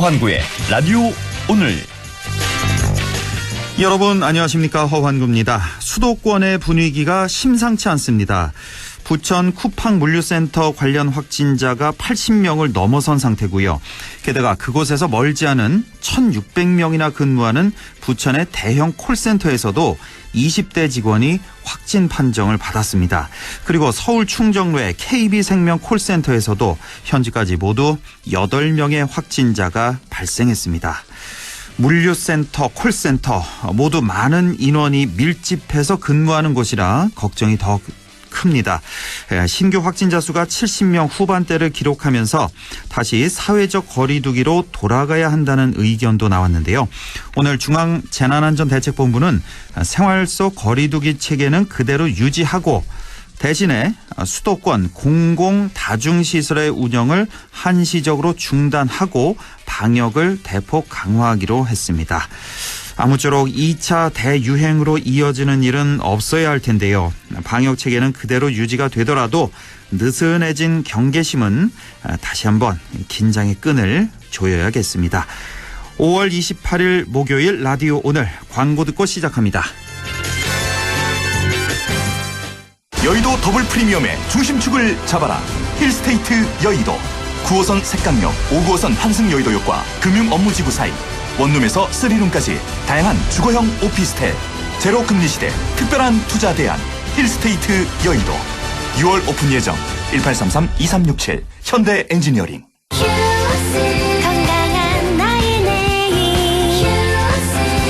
허환구의 라디오 오늘. 여러분 안녕하십니까, 허환구입니다. 수도권의 분위기가 심상치 않습니다. 부천 쿠팡 물류센터 관련 확진자가 80명을 넘어선 상태고요. 게다가 그곳에서 멀지 않은 1,600명이나 근무하는 부천의 대형 콜센터에서도 20대 직원이 확진 판정을 받았습니다. 그리고 서울 충정로의 KB생명 콜센터에서도 현재까지 모두 8명의 확진자가 발생했습니다. 물류센터, 콜센터 모두 많은 인원이 밀집해서 근무하는 곳이라 걱정이 더 큽니다. 신규 확진자 수가 70명 후반대를 기록하면서 다시 사회적 거리두기로 돌아가야 한다는 의견도 나왔는데요. 오늘 중앙재난안전대책본부는 생활 속 거리두기 체계는 그대로 유지하고 대신에 수도권 공공 다중시설의 운영을 한시적으로 중단하고 방역을 대폭 강화하기로 했습니다. 아무쪼록 2차 대유행으로 이어지는 일은 없어야 할 텐데요. 방역 체계는 그대로 유지가 되더라도 느슨해진 경계심은 다시 한번 긴장의 끈을 조여야겠습니다. 5월 28일 목요일 라디오 오늘 광고 듣고 시작합니다. 여의도 더블 프리미엄의 중심축을 잡아라. 힐스테이트 여의도. 9호선 색강역, 5구호선 환승여의도역과 금융 업무지구 사이, 원룸에서 3룸까지 다양한 주거형 오피스텔. 제로 금리 시대 특별한 투자 대안 힐스테이트 여의도. 6월 오픈 예정. 1833-2367 현대 엔지니어링. 건강한 나의 내일,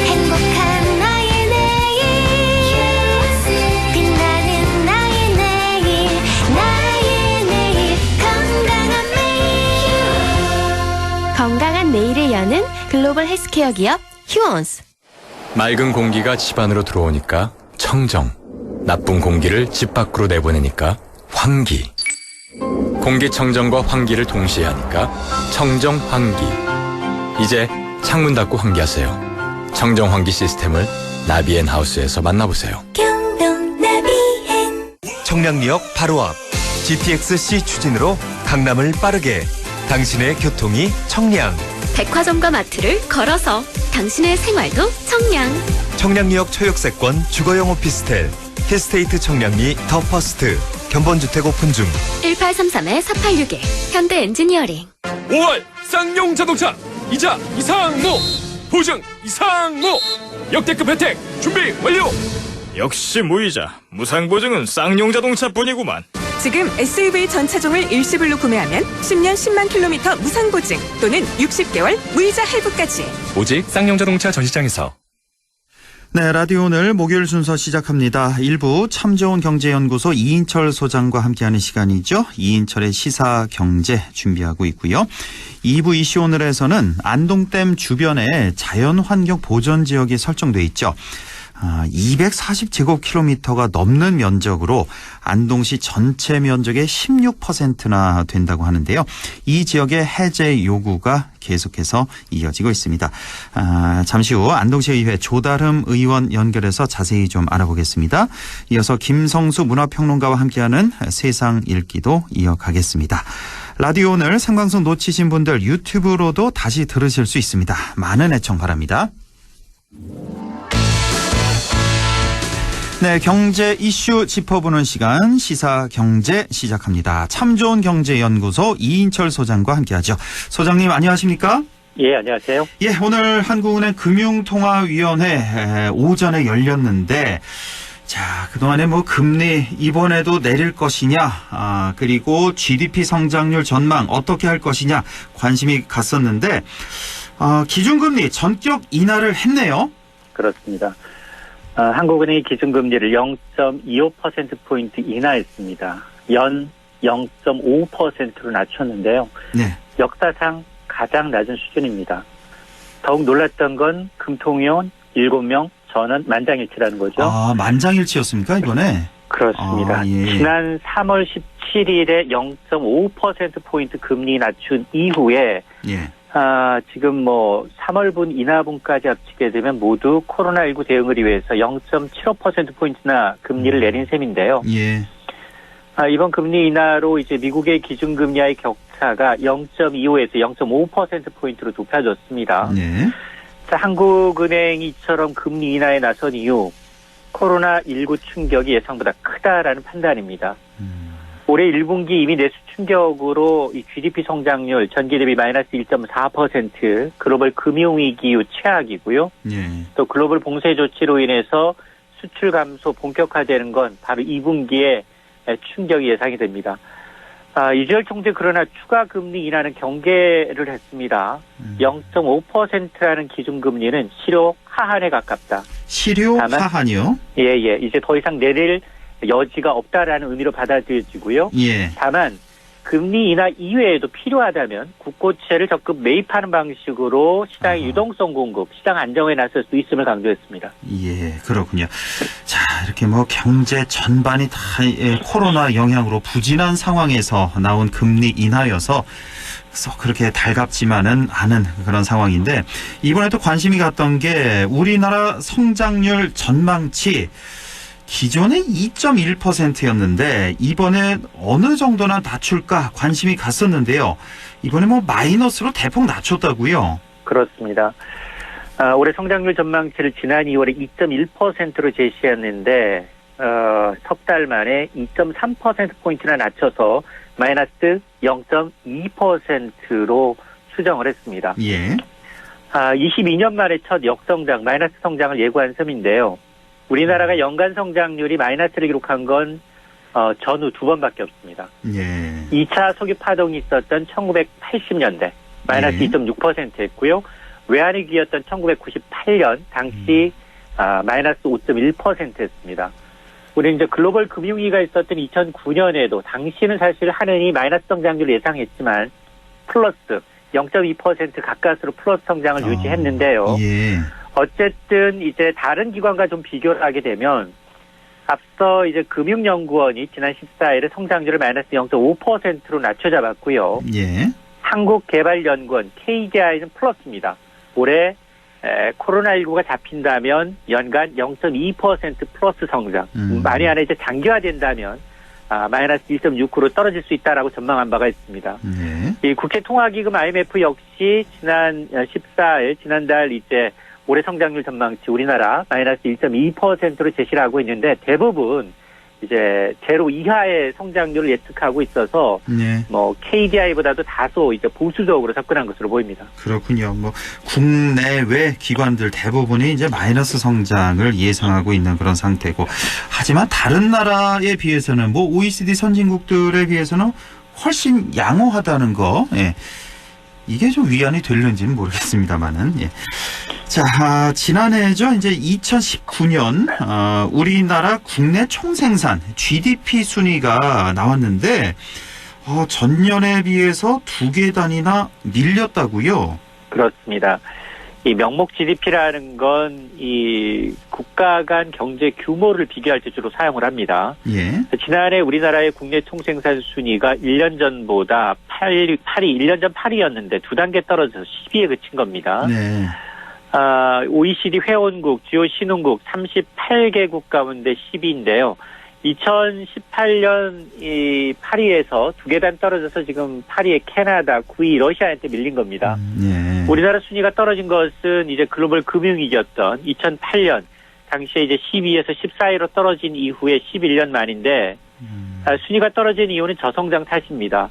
행복한 나의 내일, 빛나는 나의 내일, 나의 내일, 건강한 매일. 건강한 내일을 여는 글로벌 헬스케어 기업 휴원스. 맑은 공기가 집 안으로 들어오니까 청정, 나쁜 공기를 집 밖으로 내보내니까 환기. 공기청정과 환기를 동시에 하니까 청정환기. 이제 창문 닫고 환기하세요. 청정환기 시스템을 나비앤하우스에서 만나보세요. 경동 나비엔. 청량리역 바로 앞 GTX-C 추진으로 강남을 빠르게. 당신의 교통이 청량. 백화점과 마트를 걸어서 당신의 생활도 청량. 청량리역 초역세권 주거용 오피스텔 힐스테이트 청량리 더 퍼스트. 견본주택 오픈 중. 1833-4861 현대 엔지니어링. 5월 쌍용 자동차 이자 이상무 보증 이상무 역대급 혜택 준비 완료. 역시 무이자 무상보증은 쌍용 자동차뿐이구만. 지금 SUV 전 차종을 일시불로 구매하면 10년 10만 킬로미터 무상보증 또는 60개월 무이자 할부까지. 오직 쌍용자동차 전시장에서. 네, 라디오 오늘 목요일 순서 시작합니다. 1부 참 좋은 경제연구소 이인철 소장과 함께하는 시간이죠. 이인철의 시사경제 준비하고 있고요. 2부 이슈 오늘에서는 안동댐 주변에 자연환경 보전지역이 설정돼 있죠. 240제곱킬로미터가 넘는 면적으로 안동시 전체 면적의 16%나 된다고 하는데요. 이 지역의 해제 요구가 계속해서 이어지고 있습니다. 잠시 후 안동시의회 조다름 의원 연결해서 자세히 좀 알아보겠습니다. 이어서 김성수 문화평론가와 함께하는 세상 읽기도 이어가겠습니다. 라디오 오늘 생방송 놓치신 분들 유튜브로도 다시 들으실 수 있습니다. 많은 애청 바랍니다. 네, 경제 이슈 짚어보는 시간 시사경제 시작합니다. 참 좋은 경제연구소 이인철 소장과 함께하죠. 소장님 안녕하십니까? 예, 안녕하세요. 예, 오늘 한국은행 금융통화위원회 오전에 열렸는데 자, 그동안에 금리 이번에도 내릴 것이냐, 그리고 GDP 성장률 전망 어떻게 할 것이냐 관심이 갔었는데 기준금리 전격 인하를 했네요. 그렇습니다. 한국은행이 기준금리를 0.25%포인트 인하했습니다. 연 0.5%로 낮췄는데요. 네. 역사상 가장 낮은 수준입니다. 더욱 놀랐던 건 금통위원 7명 전원 만장일치라는 거죠. 만장일치였습니까, 이번에? 그렇습니다. 예. 지난 3월 17일에 0.5%포인트 금리 낮춘 이후에 예. 지금 3월분 인하분까지 합치게 되면 모두 코로나19 대응을 위해서 0.75%포인트나 금리를 내린 셈인데요. 예. 이번 금리 인하로 이제 미국의 기준금리와의 격차 차가 0.25에서 0.5%포인트로 높아졌습니다. 네. 자, 한국은행이 이처럼 금리 인하에 나선 이유, 코로나19 충격이 예상보다 크다라는 판단입니다. 올해 1분기 이미 내수 충격으로 이 GDP 성장률 전기 대비 마이너스 1.4%, 글로벌 금융위기 이후 최악이고요. 예. 또 글로벌 봉쇄 조치로 인해서 수출 감소 본격화되는 건 바로 2분기에 충격이 예상이 됩니다. 이주열 총재 그러나 추가 금리 인하는 경계를 했습니다. 0.5%라는 기준금리는 실효 하한에 가깝다. 실효 하한이요? 예. 이제 더 이상 내릴 여지가 없다라는 의미로 받아들여지고요. 예. 다만 금리 인하 이외에도 필요하다면 국고채를 적극 매입하는 방식으로 시장의 유동성 공급, 시장 안정에 나설 수 있음을 강조했습니다. 예, 그렇군요. 자, 이렇게 뭐 경제 전반이 다 코로나 영향으로 부진한 상황에서 나온 금리 인하여서 그렇게 달갑지만은 않은 그런 상황인데, 이번에도 관심이 갔던 게 우리나라 성장률 전망치 기존에 2.1%였는데 이번에 어느 정도나 낮출까 관심이 갔었는데요. 이번에 뭐 마이너스로 대폭 낮췄다고요? 그렇습니다. 올해 성장률 전망치를 지난 2월에 2.1%로 제시했는데 석 달 만에 2.3%포인트나 낮춰서 마이너스 0.2%로 수정을 했습니다. 예. 22년 만에 첫 역성장, 마이너스 성장을 예고한 셈인데요. 우리나라가 연간 성장률이 마이너스를 기록한 건 전후 2번밖에 없습니다. 예. 2차 소규 파동이 있었던 1980년대 마이너스 2.6%였고요. 외환위기였던 1998년 당시 마이너스 5.1%였습니다. 우리 이제 글로벌 금융위기가 있었던 2009년에도 당시는 사실 하느니 마이너스 성장률을 예상했지만 플러스 0.2% 가까스로 플러스 성장을 유지했는데요. 예. 어쨌든 이제 다른 기관과 좀 비교를 하게 되면 앞서 이제 금융연구원이 지난 14일에 성장률을 마이너스 0.5%로 낮춰 잡았고요. 예. 한국개발연구원 KDI는 플러스입니다. 올해 코로나19가 잡힌다면 연간 0.2% 플러스 성장. 만에 안에 이제 장기화된다면 마이너스 1.6%로 떨어질 수 있다라고 전망한 바가 있습니다. 예. 이 국제통화기금 IMF 역시 지난 14일 지난달 이제 올해 성장률 전망치 우리나라 마이너스 1.2%로 제시를 하고 있는데 대부분 이제 제로 이하의 성장률을 예측하고 있어서 네. 뭐 KDI보다도 다소 이제 보수적으로 접근한 것으로 보입니다. 그렇군요. 뭐 국내외 기관들 대부분이 이제 마이너스 성장을 예상하고 있는 그런 상태고, 하지만 다른 나라에 비해서는 뭐 OECD 선진국들에 비해서는 훨씬 양호하다는 거, 예. 이게 좀 위안이 될는지는 모르겠습니다만은. 예. 자, 지난해죠. 이제 2019년 우리나라 국내 총생산 GDP 순위가 나왔는데 전년에 비해서 2개 단위나 밀렸다고요? 그렇습니다. 이 명목 GDP라는 건 이 국가 간 경제 규모를 비교할 때 주로 사용을 합니다. 예. 지난해 우리나라의 국내 총생산 순위가 1년 전보다 1년 전 8위였는데 2단계 떨어져서 10위에 그친 겁니다. 네. OECD 회원국, 주요 신흥국 38개국 가운데 10위인데요. 2018년 이 8위에서 2계단 떨어져서 지금 8위의 캐나다, 9위 러시아한테 밀린 겁니다. 예. 우리나라 순위가 떨어진 것은 이제 글로벌 금융위기였던 2008년 당시에 이제 12위에서 14위로 떨어진 이후에 11년 만인데 순위가 떨어진 이유는 저성장 탓입니다.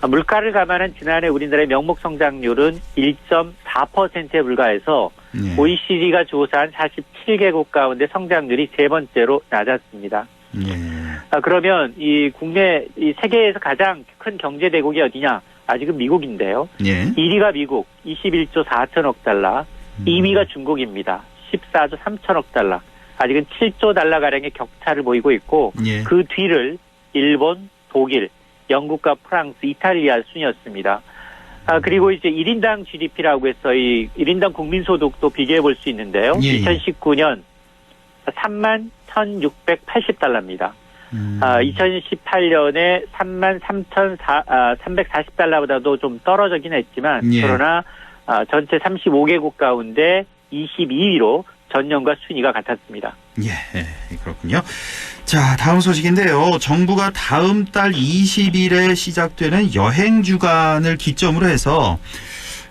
물가를 감안한 지난해 우리나라의 명목 성장률은 1.4%에 불과해서 예. OECD가 조사한 47개국 가운데 성장률이 세 번째로 낮았습니다. 예. 그러면 이 세계에서 가장 큰 경제 대국이 어디냐? 아직은 미국인데요. 예. 1위가 미국 21조 4천억 달러, 2위가 중국입니다. 14조 3천억 달러. 아직은 7조 달러가량의 격차를 보이고 있고 예. 그 뒤를 일본, 독일, 영국과 프랑스, 이탈리아 순이었습니다. 그리고 이제 1인당 GDP라고 해서 이 1인당 국민소득도 비교해 볼 수 있는데요. 예. 2019년 3만 1,680달러입니다. 2018년에 3만 3,340달러보다도 좀 떨어지긴 했지만 예. 그러나 전체 35개국 가운데 22위로 전년과 순위가 같았습니다. 예, 그렇군요. 그렇군요. 자, 다음 소식인데요. 정부가 다음 달 20일에 시작되는 여행 주간을 기점으로 해서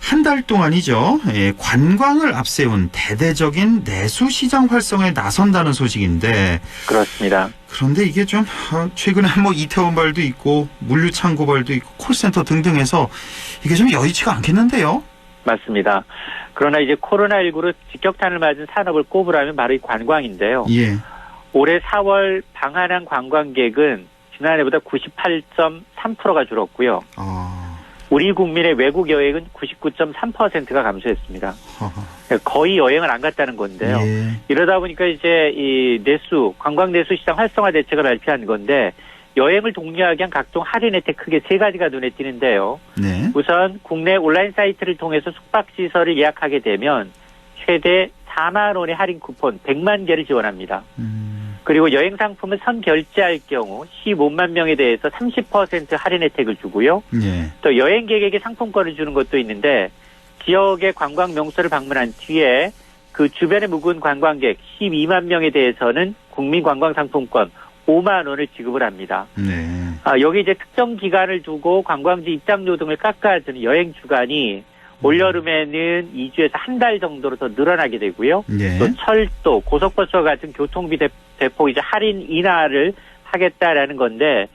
한 달 동안이죠. 관광을 앞세운 대대적인 내수시장 활성화에 나선다는 소식인데 그렇습니다. 그런데 이게 좀 최근에 뭐 이태원발도 있고 물류창고발도 있고 콜센터 등등 해서 이게 좀 여의치가 않겠는데요. 맞습니다. 그러나 이제 코로나19로 직격탄을 맞은 산업을 꼽으라면 바로 이 관광인데요. 예. 올해 4월 방한한 관광객은 지난해보다 98.3%가 줄었고요. 우리 국민의 외국 여행은 99.3%가 감소했습니다. 거의 여행을 안 갔다는 건데요. 예. 이러다 보니까 이제 이 관광 내수 시장 활성화 대책을 발표한 건데 여행을 독려하기 위한 각종 할인 혜택 크게 세 가지가 눈에 띄는데요. 네. 우선 국내 온라인 사이트를 통해서 숙박시설을 예약하게 되면 최대 4만 원의 할인 쿠폰 100만 개를 지원합니다. 그리고 여행 상품을 선결제할 경우 15만 명에 대해서 30% 할인 혜택을 주고요. 예. 또 여행객에게 상품권을 주는 것도 있는데 지역의 관광 명소를 방문한 뒤에 그 주변에 묵은 관광객 12만 명에 대해서는 국민관광상품권 5만 원을 지급을 합니다. 네. 여기 이제 특정 기간을 두고 관광지 입장료 등을 깎아주는 여행 주간이 올여름에는 2주에서 한 달 정도로 더 늘어나게 되고요. 네. 또 철도, 고속버스와 같은 교통비 대폭 이제 할인 인하를 하겠다라는 건데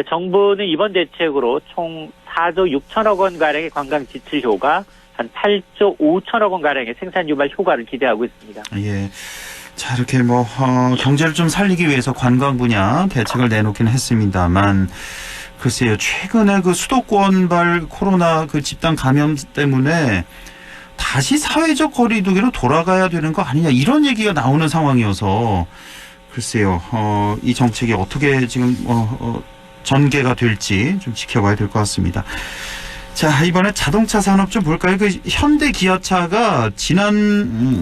정부는 이번 대책으로 총 4조 6천억 원 가량의 관광 지출 효과, 한 8조 5천억 원 가량의 생산 유발 효과를 기대하고 있습니다. 예. 자, 이렇게 경제를 좀 살리기 위해서 관광 분야 대책을 내놓긴 했습니다만, 글쎄요, 최근에 그 수도권발 코로나 그 집단 감염 때문에 다시 사회적 거리두기로 돌아가야 되는 거 아니냐, 이런 얘기가 나오는 상황이어서, 글쎄요, 이 정책이 어떻게 지금, 전개가 될지 좀 지켜봐야 될 것 같습니다. 자, 이번에 자동차 산업 좀 볼까요? 그 현대 기아차가 지난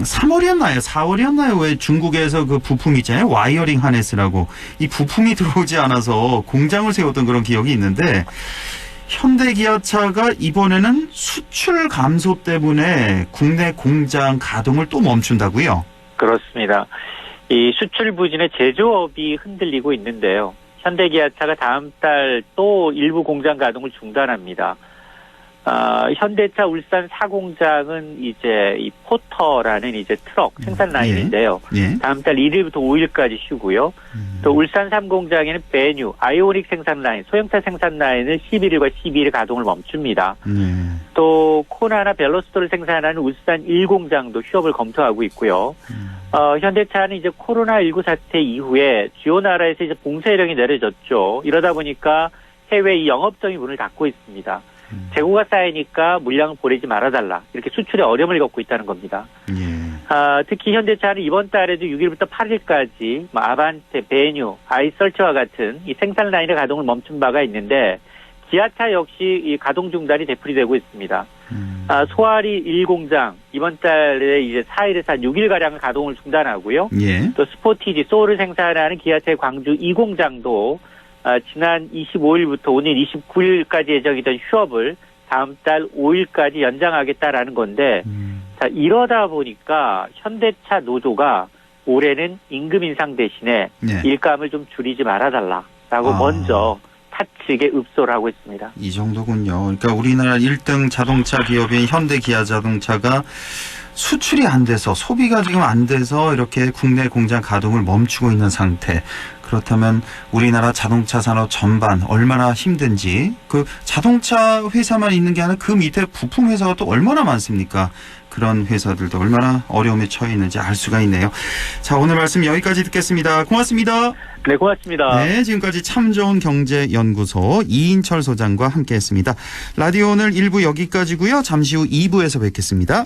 3월이었나요? 4월이었나요? 왜 중국에서 그 부품 있잖아요. 와이어링 하네스라고. 이 부품이 들어오지 않아서 공장을 세웠던 그런 기억이 있는데 현대 기아차가 이번에는 수출 감소 때문에 국내 공장 가동을 또 멈춘다고요? 그렇습니다. 이 수출 부진에 제조업이 흔들리고 있는데요. 현대 기아차가 다음 달 또 일부 공장 가동을 중단합니다. 현대차 울산 사공장은 이제 이 포터라는 이제 트럭 생산 라인인데요. 예. 다음 달 1일부터 5일까지 쉬고요. 또 울산 3공장에는 베뉴, 아이오닉 생산 라인, 소형차 생산 라인을 11일과 12일 가동을 멈춥니다. 또 코나나 벨로스토를 생산하는 울산 1공장도 휴업을 검토하고 있고요. 현대차는 이제 코로나19 사태 이후에 주요 나라에서 이제 봉쇄령이 내려졌죠. 이러다 보니까 해외 이 영업정이 문을 닫고 있습니다. 재고가 쌓이니까 물량을 보내지 말아달라. 이렇게 수출에 어려움을 겪고 있다는 겁니다. 특히 현대차는 이번 달에도 6일부터 8일까지 아반떼, 베뉴, 아이설트와 같은 이 생산 라인의 가동을 멈춘 바가 있는데 기아차 역시 이 가동 중단이 되풀이되고 있습니다. 소아리 1공장 이번 달에 이제 4일에서 한 6일 가량의 가동을 중단하고요. 예. 또 스포티지 소울을 생산하는 기아차의 광주 2공장도 지난 25일부터 오늘 29일까지 예정이던 휴업을 다음 달 5일까지 연장하겠다라는 건데, 자, 이러다 보니까 현대차 노조가 올해는 임금 인상 대신에 네. 일감을 좀 줄이지 말아달라라고 먼저 타 측에 읍소를 하고 있습니다. 이 정도군요. 그러니까 우리나라 1등 자동차 기업인 현대 기아 자동차가 수출이 안 돼서 소비가 지금 안 돼서 이렇게 국내 공장 가동을 멈추고 있는 상태. 그렇다면 우리나라 자동차 산업 전반 얼마나 힘든지 그 자동차 회사만 있는 게 아니라 그 밑에 부품 회사가 또 얼마나 많습니까? 그런 회사들도 얼마나 어려움에 처해 있는지 알 수가 있네요. 자, 오늘 말씀 여기까지 듣겠습니다. 고맙습니다. 네, 고맙습니다. 네, 지금까지 참 좋은 경제연구소 이인철 소장과 함께했습니다. 라디오 오늘 1부 여기까지고요. 잠시 후 2부에서 뵙겠습니다.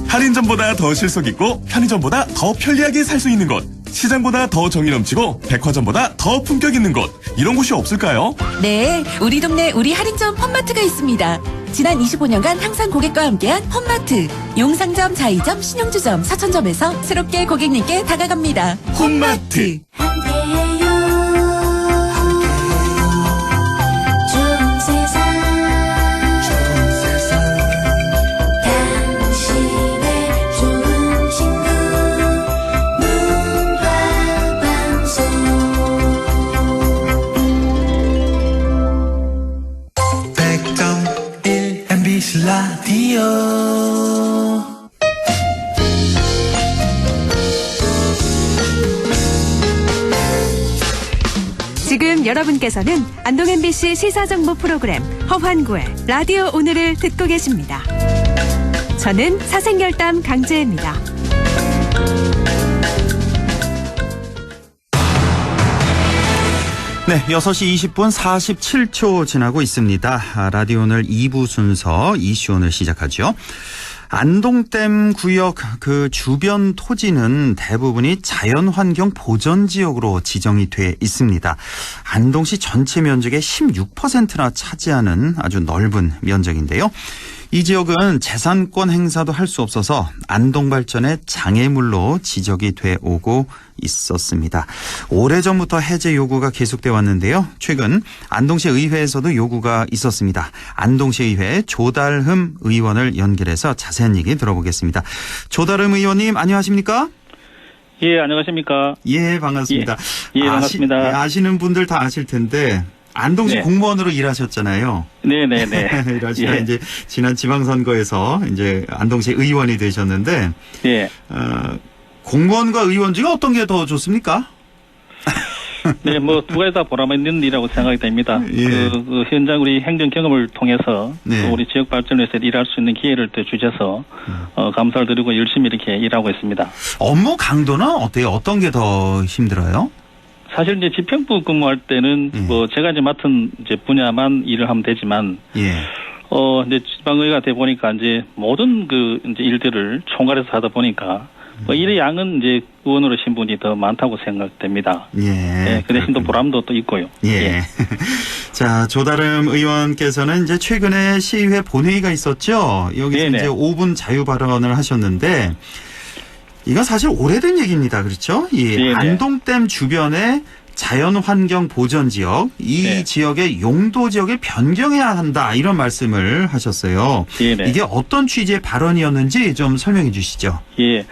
할인점보다 더 실속 있고 편의점보다 더 편리하게 살 수 있는 곳, 시장보다 더 정이 넘치고 백화점보다 더 품격 있는 곳, 이런 곳이 없을까요? 네, 우리 동네 우리 할인점 펀마트가 있습니다. 지난 25년간 항상 고객과 함께한 펀마트. 용상점, 자이점, 신용주점, 사천점에서 새롭게 고객님께 다가갑니다. 펀마트. 지금 여러분께서는 안동 MBC 시사정보 프로그램 허환구의 라디오 오늘을 듣고 계십니다. 저는 사생결담 강재입니다. 네, 6시 20분 47초 지나고 있습니다. 라디오 오늘 2부 순서 이슈 오늘 시작하죠. 안동댐 구역 그 주변 토지는 대부분이 자연환경 보전지역으로 지정이 돼 있습니다. 안동시 전체 면적의 16%나 차지하는 아주 넓은 면적인데요. 이 지역은 재산권 행사도 할 수 없어서 안동 발전의 장애물로 지적이 돼 오고 있었습니다. 오래전부터 해제 요구가 계속돼 왔는데요. 최근 안동시 의회에서도 요구가 있었습니다. 안동시 의회 조달흠 의원을 연결해서 자세한 얘기 들어보겠습니다. 조달흠 의원님 안녕하십니까? 예, 안녕하십니까? 예, 반갑습니다. 예, 반갑습니다. 아시는 분들 다 아실 텐데 안동시 네. 공무원으로 일하셨잖아요. 네네네. 일하시다 예. 이제 지난 지방선거에서 이제 안동시 의원이 되셨는데, 예. 공무원과 의원 중에 어떤 게 더 좋습니까? 네, 뭐 두 가지 다 보람 있는 일이라고 생각이 됩니다. 예. 그 현장 우리 행정 경험을 통해서 네. 우리 지역 발전을 위해서 일할 수 있는 기회를 또 주셔서 감사를 드리고 열심히 이렇게 일하고 있습니다. 업무 강도는 어때요? 어떤 게 더 힘들어요? 사실 이제 지평부 근무할 때는 뭐 제가 이제 맡은 이제 분야만 일을 하면 되지만 예. 이제 지방의회가 돼 보니까 이제 모든 그 이제 일들을 총괄해서 하다 보니까 뭐 일의 양은 이제 의원으로 신분이 더 많다고 생각됩니다. 예. 네, 그 대신 또 보람도 또 있고요. 예. 자, 조달흠 의원께서는 이제 최근에 시의회 본회의가 있었죠. 여기서 네네. 이제 5분 자유 발언을 하셨는데, 이건 사실 오래된 얘기입니다. 그렇죠? 이 네네. 안동댐 주변의 자연환경 보전지역, 이 네. 지역의 용도 지역을 변경해야 한다. 이런 말씀을 하셨어요. 네네. 이게 어떤 취지의 발언이었는지 좀 설명해 주시죠. 예.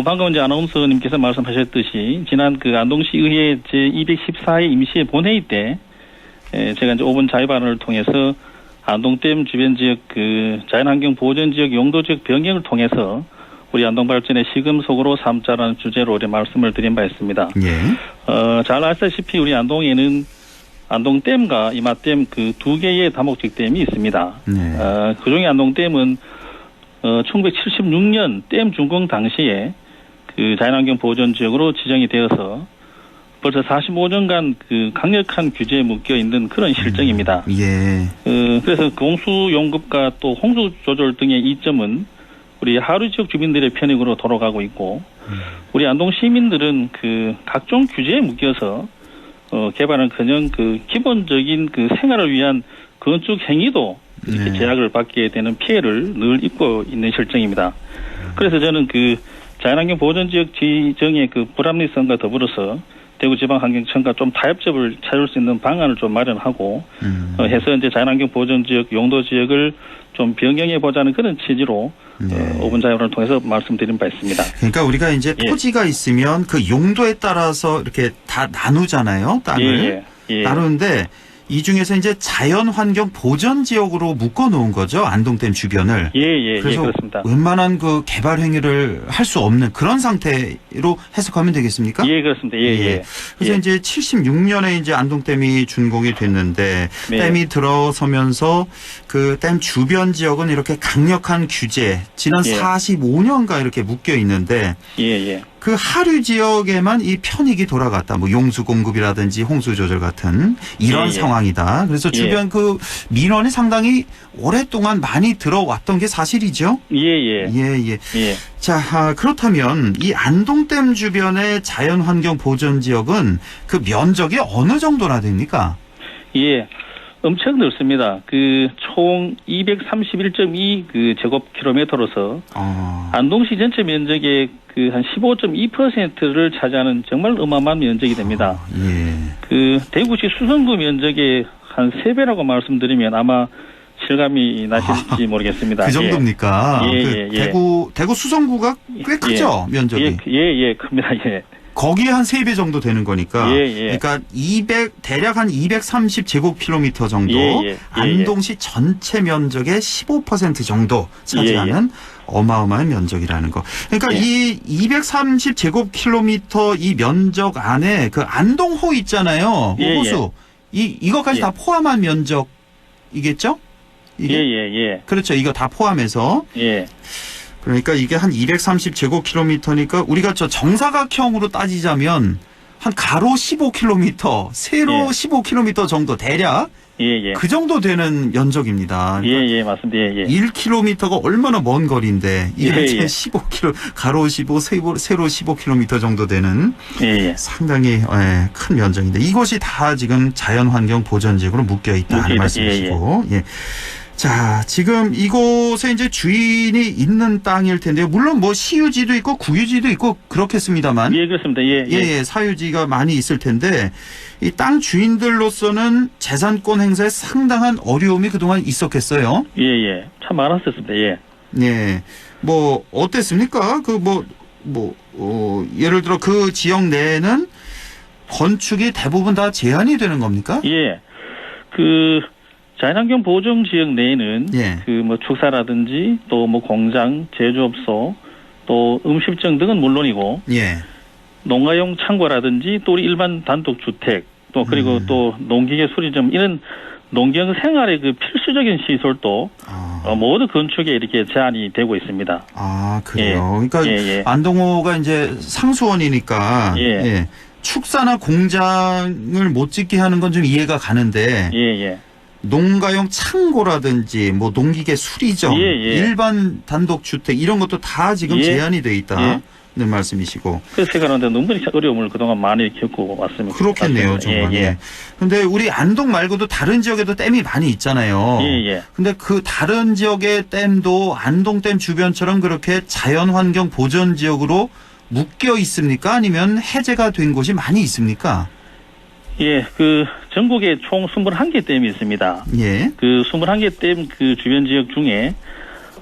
방금 이제 아나운서님께서 말씀하셨듯이 지난 그 안동시 의회 제214회 임시회 본회의 때 제가 이제 5분 자유 발언을 통해서 안동댐 주변 지역 그 자연환경 보전 지역 용도 지역 변경을 통해서 우리 안동 발전의 시금 속으로 삼자라는 주제로 우리 말씀을 드린 바 있습니다. 예. 잘 아시다시피 우리 안동에는 안동댐과 이마댐 그 두 개의 다목적 댐이 있습니다. 네. 그중에 안동댐은 1976년 댐 준공 당시에 그 자연환경 보전 지역으로 지정이 되어서 벌써 45년간 그 강력한 규제에 묶여 있는 그런 실정입니다. 예. 그래서 공수 용급과 또 홍수 조절 등의 이점은 우리 하류 지역 주민들의 편익으로 돌아가고 있고, 우리 안동 시민들은 그 각종 규제에 묶여서 개발은커녕 그 기본적인 그 생활을 위한 건축 행위도 이렇게 네. 제약을 받게 되는 피해를 늘 입고 있는 실정입니다. 그래서 저는 그 자연환경 보전지역 지정의 그 불합리성과 더불어서 대구지방환경청과 좀 타협점을 찾을 수 있는 방안을 좀 마련하고 해서 이제 자연환경 보전지역 용도지역을 좀 변경해 보자는 그런 취지로 5분 자유를 통해서 말씀드린 바 있습니다. 그러니까 우리가 이제 토지가 있으면 그 용도에 따라서 이렇게 다 나누잖아요, 땅을. 나누는데 이 중에서 이제 자연환경 보전지역으로 묶어놓은 거죠, 안동댐 주변을. 그래서 그렇습니다. 웬만한 그 개발 행위를 할 수 없는 그런 상태로 해석하면 되겠습니까? 예, 그렇습니다. 그래서 이제 76년에 이제 안동댐이 준공이 됐는데 네. 댐이 들어서면서 그 댐 주변 지역은 이렇게 강력한 규제, 지난 45년간 이렇게 묶여 있는데 그 하류 지역에만 이 편익이 돌아갔다. 뭐 용수 공급이라든지 홍수 조절 같은 이런 상황이다. 그래서 주변 그 민원이 상당히 오랫동안 많이 들어왔던 게 사실이죠. 자, 그렇다면 이 안동댐 주변의 자연환경 보전 지역은 그 면적이 어느 정도나 됩니까? 엄청 넓습니다. 그 총 231.2 그 제곱킬로미터로서 안동시 전체 면적의 그 한 15.2%를 차지하는 정말 어마어마한 면적이 됩니다. 그 대구시 수성구 면적의 한 3배라고 말씀드리면 아마 실감이 나실지 모르겠습니다. 그 정도입니까? 대구 수성구가 꽤 크죠, 면적이. 큽니다. 거기에 한 3배 정도 되는 거니까. 예, 예. 그러니까 대략 한 230제곱킬로미터 정도. 예, 예. 안동시 전체 면적의 15% 정도 차지하는 어마어마한 면적이라는 거. 그러니까 이 230제곱킬로미터 이 면적 안에 그 안동호 있잖아요. 호수. 이것까지 다 포함한 면적이겠죠? 이게? 그렇죠. 이거 다 포함해서. 그러니까 이게 한 230제곱킬로미터니까 우리가 저 정사각형으로 따지자면 한 가로 15km, 세로 15km 정도 대략 그 정도 되는 면적입니다. 맞습니다. 1km가 얼마나 먼 거리인데 이게 15km, 가로 15, 세로 15km 정도 되는 상당히 큰 면적인데 이곳이 다 지금 자연환경 보전지역으로 묶여 있다는 말씀이시고. 자, 지금 이곳에 이제 주인이 있는 땅일 텐데요. 물론 뭐 시유지도 있고 구유지도 있고 그렇겠습니다만. 그렇습니다. 사유지가 많이 있을 텐데 이 땅 주인들로서는 재산권 행사에 상당한 어려움이 그동안 있었겠어요. 참 많았었습니다. 뭐 어땠습니까? 예를 들어 그 지역 내에는 건축이 대부분 다 제한이 되는 겁니까? 자연환경 보존 지역 내에는 축사라든지 또 공장, 제조업소, 또 음식점 등은 물론이고 농가용 창고라든지 또 우리 일반 단독 주택 또 그리고 또 농기계 수리점 이런 농경 생활의 그 필수적인 시설도 모두 건축에 이렇게 제한이 되고 있습니다. 그래요. 그러니까 안동호가 이제 상수원이니까 축사나 공장을 못 짓게 하는 건 좀 이해가 가는데 농가용 창고라든지 뭐 농기계 수리점, 일반 단독주택 이런 것도 다 지금 제한이 돼 있다는 말씀이시고. 그래서 그런데 너무 어려움을 그동안 많이 겪고 왔습니다. 그렇겠네요, 정말. 근데 우리 안동 말고도 다른 지역에도 댐이 많이 있잖아요. 근데 그 다른 지역의 댐도 안동댐 주변처럼 그렇게 자연환경 보전 지역으로 묶여 있습니까? 아니면 해제가 된 곳이 많이 있습니까? 전국에 총 21개 댐이 있습니다. 그 21개 댐 그 주변 지역 중에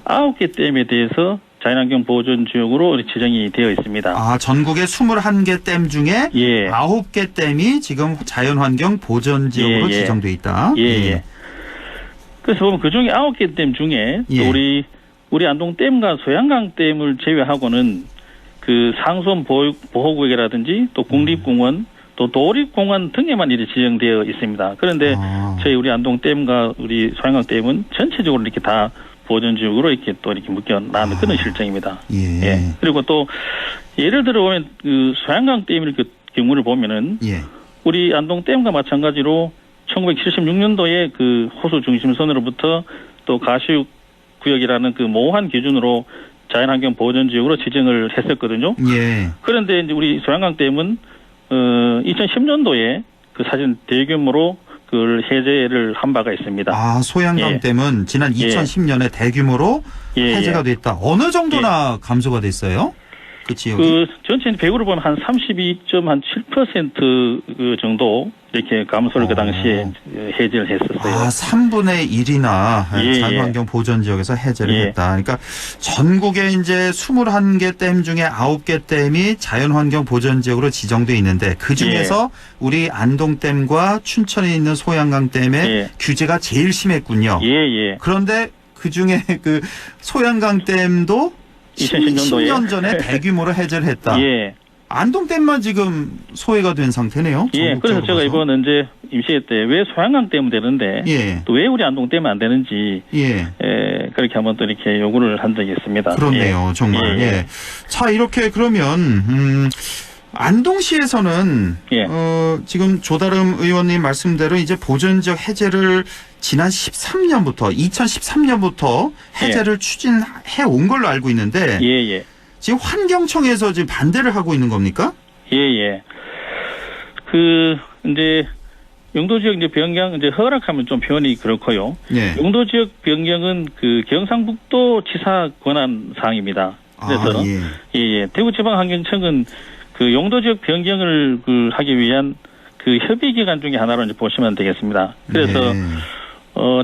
9개 댐에 대해서 자연환경 보존 지역으로 지정이 되어 있습니다. 전국의 21개 댐 중에 9개 댐이 지금 자연환경 보존 지역으로 지정돼 있다. 그래서 보면 그 중에 9개 댐 중에 또 우리 안동 댐과 소양강 댐을 제외하고는 그 상수원 보호구역이라든지 또 국립공원 또 도립공원 등에만 이렇게 지정되어 있습니다. 그런데 저희 우리 안동댐과 우리 소양강댐은 전체적으로 이렇게 다 보존지역으로 이렇게 또 이렇게 묶여나는 그런 실정입니다. 그리고 또 예를 들어 보면 그 소양강댐의 그 경우를 보면은 우리 안동댐과 마찬가지로 1976년도에 그 호수 중심선으로부터 또 가시구역이라는 그 모호한 기준으로 자연환경 보존지역으로 지정을 했었거든요. 그런데 이제 우리 소양강댐은 2010년도에 그 사실 대규모로 그걸 해제를 한 바가 있습니다. 소양강댐은 지난 2010년에 대규모로 해제가 됐다. 어느 정도나 감소가 됐어요? 그 지역이? 전체 100으로 보면 한 32.7% 그 정도 이렇게 감소를 그 당시에 해제를 했었어요. 3분의 1이나 자연환경 보전 지역에서 해제를 했다. 그러니까 전국에 이제 21개 댐 중에 9개 댐이 자연환경 보전 지역으로 지정돼 있는데 그 중에서 우리 안동댐과 춘천에 있는 소양강댐의 규제가 제일 심했군요. 그런데 그 중에 그 소양강댐도 10년 전에 대규모로 해제를 했다. 안동댐만 지금 소외가 된 상태네요. 그래서 제가 이번 언제 임시회 때 왜 소양강댐은 되는데 또 왜 우리 안동댐은 안 되는지 그렇게 한번 또 이렇게 요구를 한 적이 있습니다. 그렇네요. 정말. 자, 이렇게 그러면 안동시에서는 지금 조다름 의원님 말씀대로 이제 보존지역 해제를 지난 2013년부터 해제를 추진해 온 걸로 알고 있는데 지금 환경청에서 지금 반대를 하고 있는 겁니까? 이제 용도지역 이제 변경 이제 허락하면 좀 표현이 그렇고요. 용도지역 변경은 그 경상북도 지사 권한 사항입니다. 그래서 대구지방환경청은 그 용도지역 변경을 하기 위한 그 협의기관 중에 하나로 이제 보시면 되겠습니다. 그래서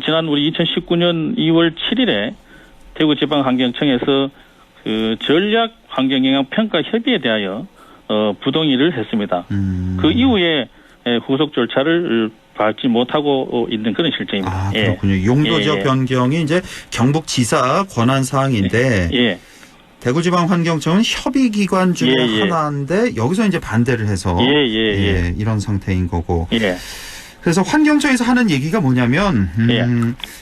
지난 우리 2019년 2월 7일에 대구지방환경청에서 그 전략 환경영향 평가 협의에 대하여 부동의를 했습니다. 그 이후에 후속 절차를 밟지 못하고 있는 그런 실정입니다. 아, 그렇군요. 용도 지역 변경이 이제 경북지사 권한 사항인데 대구지방환경청은 협의기관 중에 하나인데 여기서 이제 반대를 해서 이런 상태인 거고. 그래서 환경청에서 하는 얘기가 뭐냐면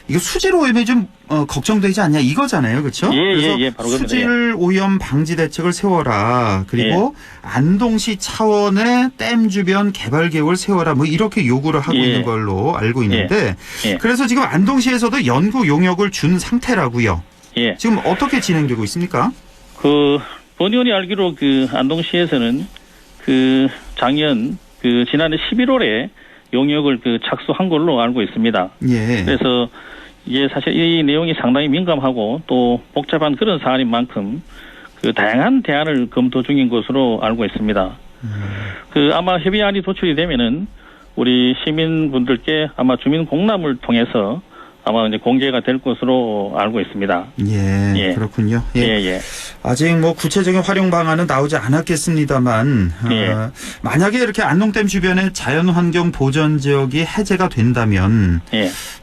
이거 수질 오염이 좀 걱정되지 않냐 이거잖아요, 그렇죠? 그래서 바로 수질 오염 방지 대책을 세워라. 그리고 안동시 차원의 댐 주변 개발 계획을 세워라. 뭐 이렇게 요구를 하고 있는 걸로 알고 있는데 그래서 지금 안동시에서도 연구 용역을 준 상태라고요. 지금 어떻게 진행되고 있습니까? 본 의원이 알기로 안동시에서는 작년 지난해 11월에 용역을 착수한 걸로 알고 있습니다. 그래서 이게 사실 이 내용이 상당히 민감하고 또 복잡한 그런 사안인 만큼 다양한 대안을 검토 중인 것으로 알고 있습니다. 아마 협의안이 도출이 되면은 우리 시민분들께 아마 주민 공람을 통해서 아마 이제 공개가 될 것으로 알고 있습니다. 그렇군요. 아직 뭐 구체적인 활용 방안은 나오지 않았겠습니다만 만약에 이렇게 안동댐 주변의 자연환경 보전 지역이 해제가 된다면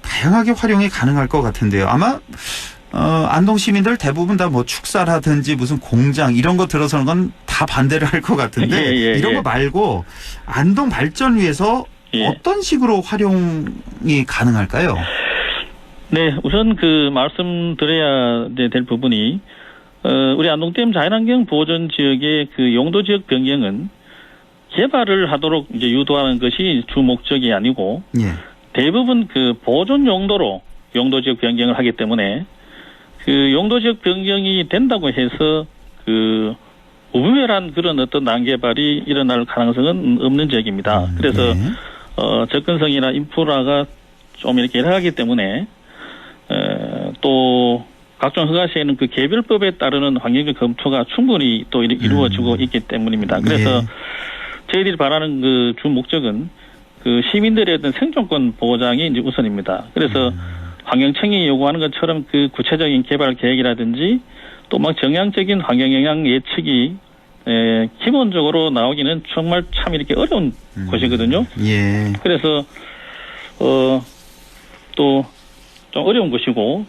다양하게 활용이 가능할 것 같은데요. 아마 안동 시민들 대부분 다 뭐 축사라든지 무슨 공장 이런 거 들어서는 건 다 반대를 할 것 같은데 이런 거 말고 안동 발전 위해서 어떤 식으로 활용이 가능할까요? 네, 우선 말씀드려야 될 부분이 우리 안동댐 자연환경 보전 지역의 용도 지역 변경은 개발을 하도록 이제 유도하는 것이 주 목적이 아니고 대부분 보존 용도로 용도 지역 변경을 하기 때문에 용도 지역 변경이 된다고 해서 무분별한 그런 어떤 난개발이 일어날 가능성은 없는 지역입니다. 그래서 접근성이나 인프라가 좀 이렇게 열악하기 때문에 또 각종 허가 시에는 개별법에 따르는 환경적 검토가 충분히 또 이루어지고 있기 때문입니다. 그래서 저희들이 바라는 주 목적은 시민들의 어떤 생존권 보장이 이제 우선입니다. 그래서 환경청이 요구하는 것처럼 구체적인 개발 계획이라든지 또 막 정량적인 환경 영향 예측이 기본적으로 나오기는 정말 참 이렇게 어려운 것이거든요. 그래서 또 좀 어려운 것이고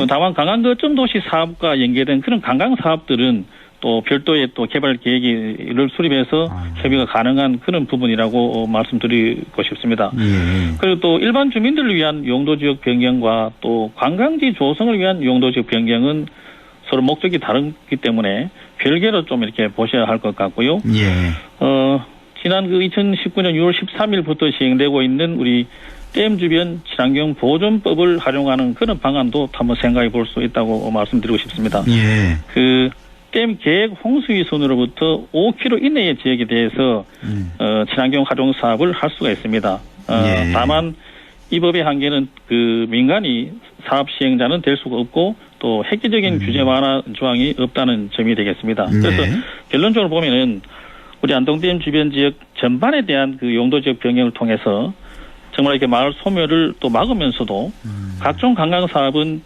다만 관광거점 도시 사업과 연계된 그런 관광 사업들은 또 별도의 또 개발 계획을 수립해서 협의가 가능한 그런 부분이라고 말씀드리고 싶습니다. 그리고 또 일반 주민들을 위한 용도지역 변경과 또 관광지 조성을 위한 용도지역 변경은 서로 목적이 다르기 때문에 별개로 좀 이렇게 보셔야 할 것 같고요. 지난 2019년 6월 13일부터 시행되고 있는 우리 댐 주변 친환경 보존법을 활용하는 그런 방안도 한번 생각해 볼 수 있다고 말씀드리고 싶습니다. 댐 계획 홍수위선으로부터 5km 이내의 지역에 대해서 친환경 활용 사업을 할 수가 있습니다. 다만 이 법의 한계는 민간이 사업 시행자는 될 수가 없고 또 획기적인 규제 완화 조항이 없다는 점이 되겠습니다. 그래서 결론적으로 보면은 우리 안동댐 주변 지역 전반에 대한 용도 지역 변경을 통해서 정말 이렇게 마을 소멸을 또 막으면서도 각종 관광 사업은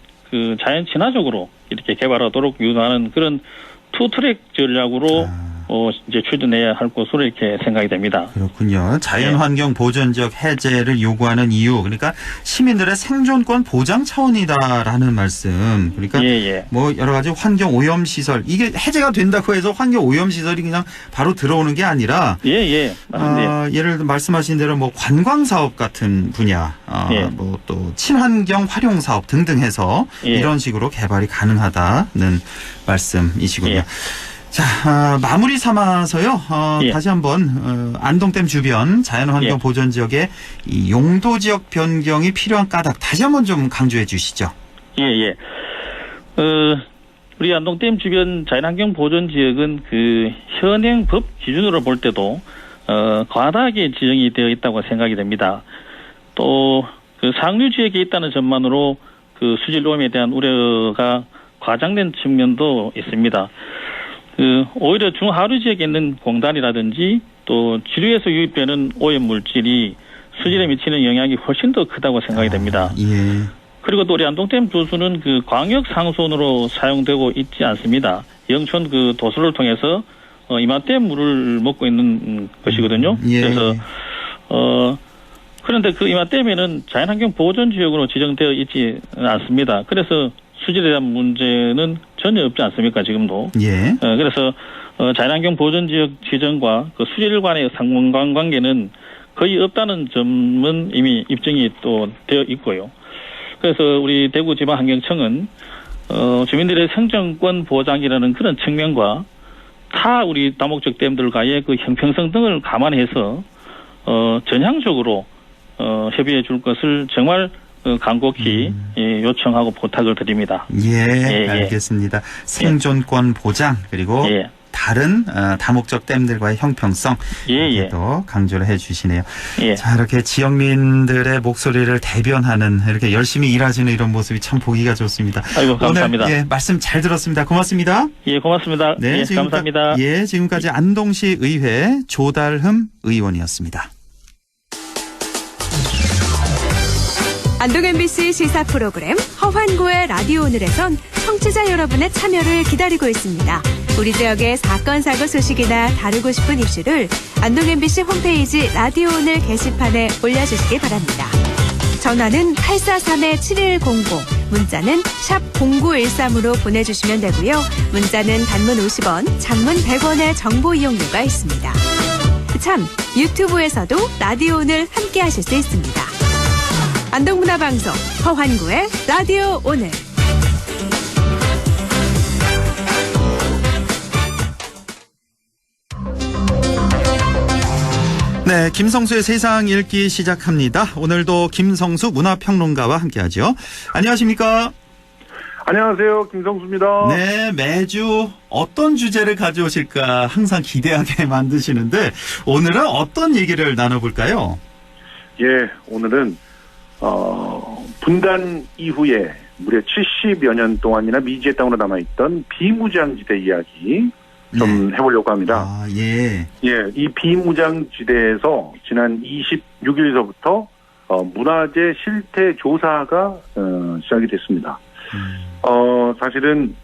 자연 친화적으로 이렇게 개발하도록 유도하는 그런 투트랙 전략으로 이제 추진해야 할 것으로 이렇게 생각이 됩니다. 그렇군요. 자연환경 보전 지역 해제를 요구하는 이유, 그러니까 시민들의 생존권 보장 차원이다라는 말씀. 그러니까 뭐 여러 가지 환경 오염 시설, 이게 해제가 된다고 해서 환경 오염 시설이 그냥 바로 들어오는 게 아니라 예를 들어 말씀하신 대로 뭐 관광 사업 같은 분야, 뭐 또 친환경 활용 사업 등등 해서 이런 식으로 개발이 가능하다는 말씀이시군요. 자, 마무리 삼아서요. 다시 한번 안동댐 주변 자연환경 보전 지역의 이 용도 지역 변경이 필요한 까닭 다시 한번 좀 강조해 주시죠. 우리 안동댐 주변 자연환경 보전 지역은 현행 법 기준으로 볼 때도 과다하게 지정이 되어 있다고 생각이 됩니다. 또 상류 지역에 있다는 점만으로 수질 오염에 대한 우려가 과장된 측면도 있습니다. 오히려 중하류 지역에 있는 공단이라든지 또 지류에서 유입되는 오염 물질이 수질에 미치는 영향이 훨씬 더 크다고 생각이 됩니다. 그리고 또 우리 안동댐 주수는 광역 상수원으로 사용되고 있지 않습니다. 영천 도서를 통해서 이맘때 물을 먹고 있는 것이거든요. 예. 그래서 그런데 그 이맘때면은 자연환경 보존 지역으로 지정되어 있지 않습니다. 그래서 수질에 대한 문제는 전혀 없지 않습니까, 지금도. 예. 그래서 자연환경 보존 지역 지정과 그 수질 간의 상관관계는 거의 없다는 점은 이미 입증이 또 되어 있고요. 그래서 우리 대구지방환경청은 주민들의 생존권 보장이라는 그런 측면과 타 우리 다목적 댐들과의 그 형평성 등을 감안해서 전향적으로 협의해 줄 것을 정말 간곡히 요청하고 부탁을 드립니다. 예, 알겠습니다. 생존권 보장 그리고 다른 다목적 댐들과의 형평성 또 강조를 해주시네요. 자, 이렇게 지역민들의 목소리를 대변하는 이렇게 열심히 일하시는 이런 모습이 참 보기가 좋습니다. 아이고, 감사합니다. 오늘 말씀 잘 들었습니다. 고맙습니다. 예, 고맙습니다. 네, 감사합니다. 지금까지 안동시 의회 조달흠 의원이었습니다. 안동 MBC 시사 프로그램 허환고의 라디오 오늘에선 청취자 여러분의 참여를 기다리고 있습니다. 우리 지역의 사건 사고 소식이나 다루고 싶은 이슈를 안동 MBC 홈페이지 라디오 오늘 게시판에 올려주시기 바랍니다. 전화는 843-7100, 문자는 샵 0913으로 보내주시면 되고요. 문자는 단문 50원, 장문 100원의 정보 이용료가 있습니다. 참, 유튜브에서도 라디오 오늘 함께 하실 수 있습니다. 안동문화방송 허환구의 라디오 오늘. 네, 김성수의 세상 읽기 시작합니다. 오늘도 김성수 문화평론가와 함께하죠. 안녕하십니까? 안녕하세요, 김성수입니다. 네, 매주 어떤 주제를 가져오실까 항상 기대하게 만드시는데 오늘은 어떤 얘기를 나눠볼까요? 예, 오늘은 분단 이후에 무려 70여 년 동안이나 미지의 땅으로 남아있던 비무장지대 이야기 좀 해보려고 합니다. 아, 예. 예, 이 비무장지대에서 지난 26일서부터 문화재 실태 조사가 시작이 됐습니다. 사실은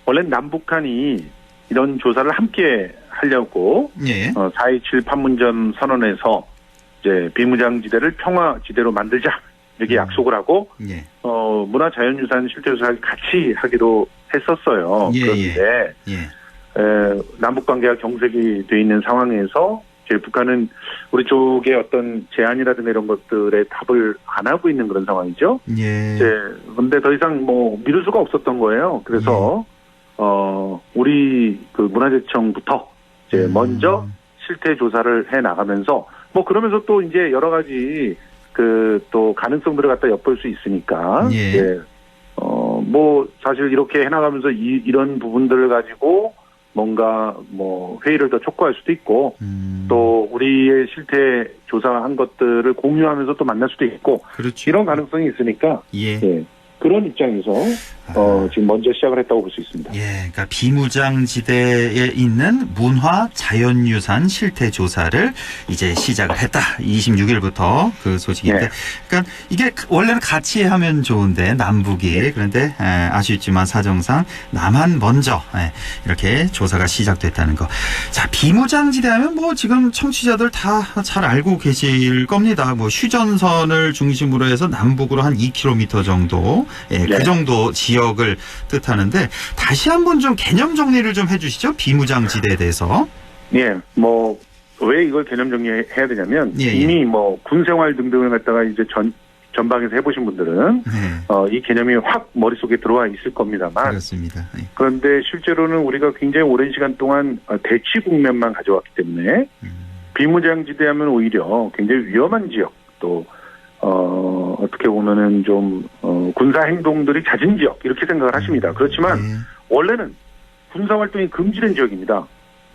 원래 남북한이 이런 조사를 함께 하려고 4.27 판문점 선언에서 이제 비무장지대를 평화지대로 만들자 이렇게 약속을 하고 문화자연유산 실태조사를 같이 하기로 했었어요. 그런데 남북관계가 경색이 돼 있는 상황에서 이제 북한은 우리 쪽의 어떤 제안이라든가 이런 것들에 답을 안 하고 있는 그런 상황이죠. 근데 더 이상 뭐 미룰 수가 없었던 거예요. 그래서 우리 그 문화재청부터 이제 먼저 실태 조사를 해 나가면서 뭐 그러면서 또 이제 여러 가지 그 또 가능성들을 갖다 엿볼 수 있으니까 뭐 사실 이렇게 해 나가면서 이런 부분들을 가지고 뭔가 뭐 회의를 더 촉구할 수도 있고 또 우리의 실태 조사한 것들을 공유하면서 또 만날 수도 있고 이런 가능성이 있으니까 그런 입장에서 지금 먼저 시작을 했다고 볼 수 있습니다. 그러니까 비무장지대에 있는 문화 자연유산 실태 조사를 이제 시작을 했다. 26일부터 그 소식인데, 그러니까 이게 원래는 같이 하면 좋은데 남북이 그런데 아쉽지만 사정상 남한 먼저 이렇게 조사가 시작됐다는 거. 자, 비무장지대 하면 뭐 지금 청취자들 다 잘 알고 계실 겁니다. 뭐 휴전선을 중심으로 해서 남북으로 한 2km 정도, 그 정도 지역을 뜻하는데 다시 한번 좀 개념 정리를 좀 해주시죠. 비무장지대에 대해서. 뭐 왜 이걸 개념 정리해야 되냐면 이미 뭐 군생활 등등을 갖다가 이제 전방에서 해보신 분들은 이 개념이 확 머릿속에 들어와 있을 겁니다만 그렇습니다. 그런데 실제로는 우리가 굉장히 오랜 시간 동안 대치 국면만 가져왔기 때문에 비무장지대 하면 오히려 굉장히 위험한 지역 또 어떻게 보면은 좀 군사 행동들이 잦은 지역 이렇게 생각을 하십니다. 그렇지만 원래는 군사 활동이 금지된 지역입니다.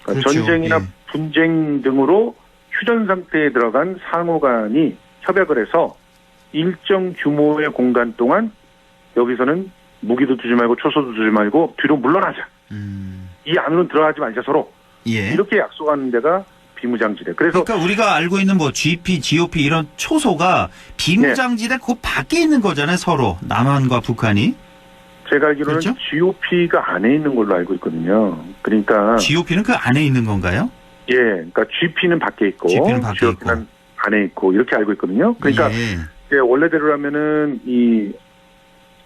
그러니까 전쟁이나 분쟁 등으로 휴전 상태에 들어간 상호 간이 협약을 해서 일정 규모의 공간 동안 여기서는 무기도 두지 말고 초소도 두지 말고 뒤로 물러나자. 이 안으로 들어가지 말자 서로. 이렇게 약속하는 데가 비무장지대. 그래서 그러니까 우리가 알고 있는 뭐 GP, GOP 이런 초소가 비무장지대 그 밖에 있는 거잖아요. 서로 남한과 북한이. 제가 알기로는 그렇죠? GOP가 안에 있는 걸로 알고 있거든요. 그러니까 GOP는 그 안에 있는 건가요? 예, 그러니까 GP는 밖에 있고 GP는 밖에 GOP는 안에 있고 이렇게 알고 있거든요. 그러니까 예. 이제 원래대로라면은